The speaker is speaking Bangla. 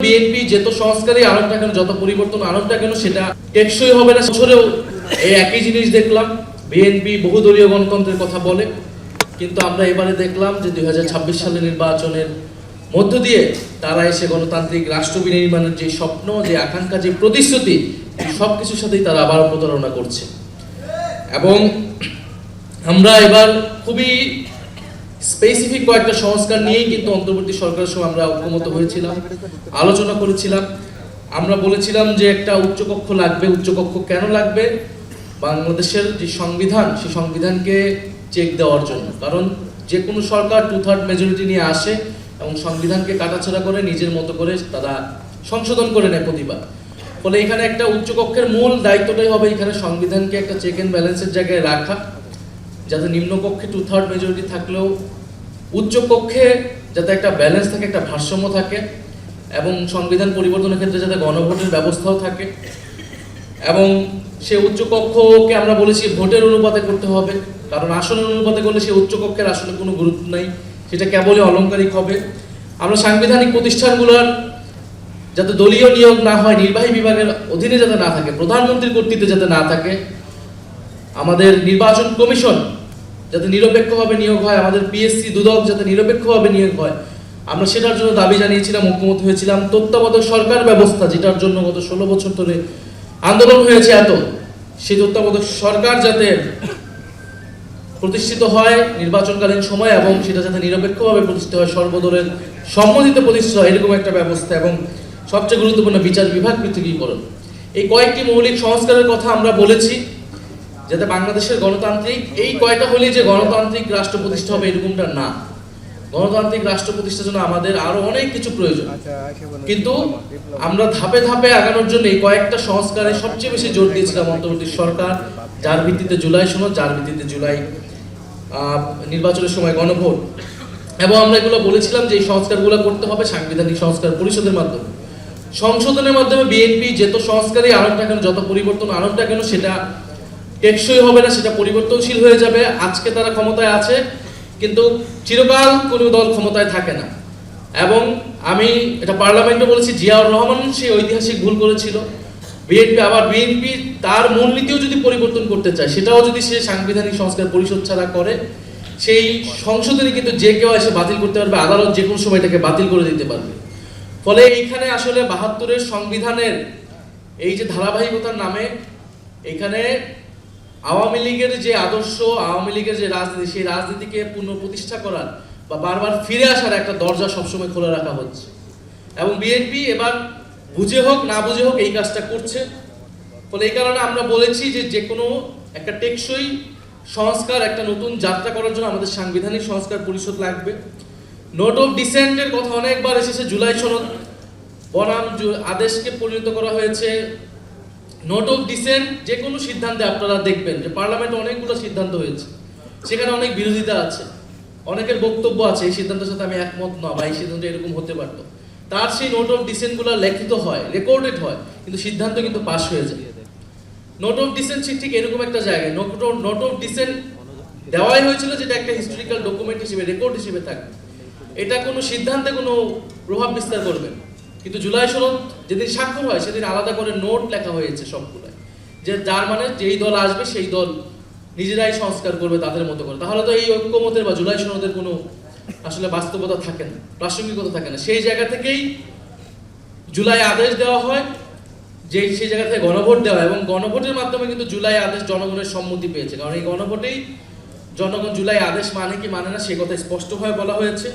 বিএনপি যত সংস্কারই আনুক না কেন, যত পরিবর্তন আনুক না কেন, সেটা টেকসই হবে না। বছরেও এই একই জিনিস দেখলাম, বিএনপি বহুদলীয় গণতন্ত্রের কথা বলে, কিন্তু আমরা এবারে দেখলাম যে 2026 সালের নির্বাচনের মধ্য দিয়ে তারা এসে গণতান্ত্রিক রাষ্ট্র বিনির্মাণের যে স্বপ্ন, যে আকাঙ্ক্ষা, যে প্রতিশ্রুতি, সব কিছুর সাথেই তারা আবার প্রতারণা করছে। এবং আমরা এবার খুবই স্পেসিফিক কয়েকটা সংস্কার নিয়েই কিন্তু অন্তর্বর্তী সরকারের সময় আমরা ঐক্যমত হয়েছিলাম, আলোচনা করেছিলাম। আমরা বলেছিলাম যে একটা উচ্চকক্ষ লাগবে। উচ্চকক্ষ কেন লাগবে? বাংলাদেশের যে সংবিধান, সেই সংবিধানকে চেক দেওয়ার জন্য। কারণ যে কোনো সরকার 2/3 মেজরিটি নিয়ে আসে এবং সংবিধানকে কাটাছাড়া করে নিজের মতো করে তারা সংশোধন করে নেয় প্রতিবার। ফলে এখানে একটা উচ্চকক্ষের মূল দায়িত্বটাই হবে এখানে সংবিধানকে একটা চেক অ্যান্ড ব্যালেন্সের জায়গায় রাখা, যাতে নিম্নকক্ষে 2/3 মেজরিটি থাকলেও উচ্চকক্ষে যাতে একটা ব্যালেন্স থাকে, একটা ভারসাম্য থাকে, এবং সংবিধান পরিবর্তনের ক্ষেত্রে যাতে গণভোটের ব্যবস্থাও থাকে। এবং সে উচ্চকক্ষকে আমরা বলেছি ভোটের অনুপাতে করতে হবে, কারণ আসনের অনুপাতে করলে সে উচ্চকক্ষের আসলে কোনো গুরুত্ব নাই, সেটা কেবলই অলংকারিক হবে। আমরা সাংবিধানিক প্রতিষ্ঠানগুলোর যাতে দলীয় নিয়োগ না হয়, নির্বাহী বিভাগের অধীনে যাতে না থাকে, প্রধানমন্ত্রীর কর্তৃত্বে যাতে না থাকে, আমাদের নির্বাচন কমিশন যাতে নিরপেক্ষভাবে নিয়োগ হয়, আমাদের পিএসসি দুদক যাতে নিরপেক্ষভাবে নিয়োগ হয়, আমরা সেটার জন্য দাবি জানিয়েছিলাম, ঐক্যমত হয়েছিলাম। তত্ত্বাবধায়ক সরকার ব্যবস্থা, যেটার জন্য গত 16 বছর ধরে আন্দোলন হয়েছে এত, সেই তত্ত্বাবধায়ক সরকার যাতে প্রতিষ্ঠিত হয় নির্বাচনকালীন সময়, এবং সেটা যাতে নিরপেক্ষভাবে প্রতিষ্ঠিত হয়, সর্বদলের সম্মতিতে প্রতিষ্ঠিত হয়, এরকম একটা ব্যবস্থা। এবং সবচেয়ে গুরুত্বপূর্ণ বিচার বিভাগ পৃথকীকরণ। এই কয়েকটি মৌলিক সংস্কারের কথা আমরা বলেছি, যাতে বাংলাদেশের গণতান্ত্রিক, এই কয়টা হলেই যে গণতান্ত্রিক রাষ্ট্র প্রতিষ্ঠা হবে এরকমটা না। গণতান্ত্রিক রাষ্ট্র প্রতিষ্ঠার জন্য আমাদের আরো অনেক কিছু প্রয়োজন, কিন্তু আমরা ধাপে ধাপে আগানোর জন্য এই কয়েকটা সংস্কারে সবচেয়ে বেশি জোর দিয়েছিলাম অন্তর্বর্তী সরকার, যার ভিত্তিতে জুলাই সনদ, যার ভিত্তিতে জুলাই নির্বাচনের সময় গণভোট। এবং আমরা এগুলো বলেছিলাম যে এই সংস্কারগুলো করতে হবে সাংবিধানিক সংস্কার পরিষদের মাধ্যমে, সংশোধনের মাধ্যমে। বিএনপি যত সংস্কারই আনুক না কেন, যত পরিবর্তন আনুক না কেন, সেটা টেকসই হবে না, সেটা পরিবর্তনশীল হয়ে যাবে। আজকে তারা ক্ষমতায় আছে, কিন্তু চিরকাল কোনো দল ক্ষমতায় থাকে না। এবং আমি এটা পার্লামেন্টে বলেছি, জিয়াউর রহমান সেই ঐতিহাসিক ভুল করেছিল। বিএনপি তার মূলনীতিও যদি পরিবর্তন করতে চায়, সেটাও যদি সে সাংবিধানিক সংস্কার পরিষদ ছাড়া করে, সেই সংশোধনী কিন্তু যে কেউ এসে বাতিল করতে পারবে, আদালত যে কোনো সময় এটাকে বাতিল করে দিতে পারবে। ফলে এইখানে আসলে 72-এর সংবিধানের এই যে ধারাবাহিকতার নামে এখানে আওয়ামী লীগের যে আদর্শ, আওয়ামী লীগের যে রাজনীতি, সেই রাজনীতিকে পুনঃপ্রতিষ্ঠা করার বা বারবার ফিরে আসার একটা দরজা সবসময় খোলা রাখা হচ্ছে। এবং বিএনপি এবার বুঝে হোক না বুঝে হোক এই কাজটা করছে। ফলে এই কারণে আমরা বলেছি যে কোনো একটা টেকসই সংস্কার, একটা নতুন যাত্রা করার জন্য আমাদের সাংবিধানিক সংস্কার পরিষদ লাগবে। নোট অফ ডিসেন্টের কথা অনেকবার এসেছে, জুলাই সনদ বনাম আদেশকে পরিণত করা হয়েছে। নোট অফ ডিসেন্ট যে কোনো সিদ্ধান্তে আপনারা দেখবেন যে পার্লামেন্টে অনেকগুলো সিদ্ধান্ত হয়েছে, সেখানে অনেক বিরোধিতা আছে, অনেকের বক্তব্য আছে এই সিদ্ধান্তের সাথে আমি একমত না, বা এই সিদ্ধান্ত এরকম হতে পারতো। তার সেই নোট অফ ডিসেন্টগুলো লিখিত হয়, রেকর্ডেড হয়, কিন্তু সিদ্ধান্ত কিন্তু পাস হয়ে যায়। নোট অফ ডিসেন্ট ঠিক এরকম একটা জায়গায় নোট অফ ডিসেন্ট দেওয়াই হয়েছিল, যেটা একটা হিস্টোরিক্যাল ডকুমেন্ট হিসেবে, রেকর্ড হিসেবে থাকবে, এটা কোনো সিদ্ধান্তে কোনো প্রভাব বিস্তার করবে না। কিন্তু জুলাই সনদ যেদিন স্বাক্ষর হয় সেদিন আলাদা করে নোট লেখা হয়েছে সবগুলো, যে যার মানে যেই দল আসবে সেই দল নিজেরাই সংস্কার করবে তাদের মতো করে। তাহলে তো এই ঐক্যমতের বা জুলাই সনদের কোনো আসলে বাস্তবতা থাকে না, প্রাসঙ্গিকতা থাকে না। সেই জায়গা থেকেই জুলাই আদেশ দেওয়া হয়, যে সেই জায়গা থেকে গণভোট দেওয়া, এবং গণভোটের মাধ্যমে কিন্তু জুলাই আদেশ জনগণের সম্মতি পেয়েছে। কারণ এই গণভোটেই জনগণ জুলাই আদেশ মানে কি মানে না সে কথা স্পষ্টভাবে বলা হয়েছে।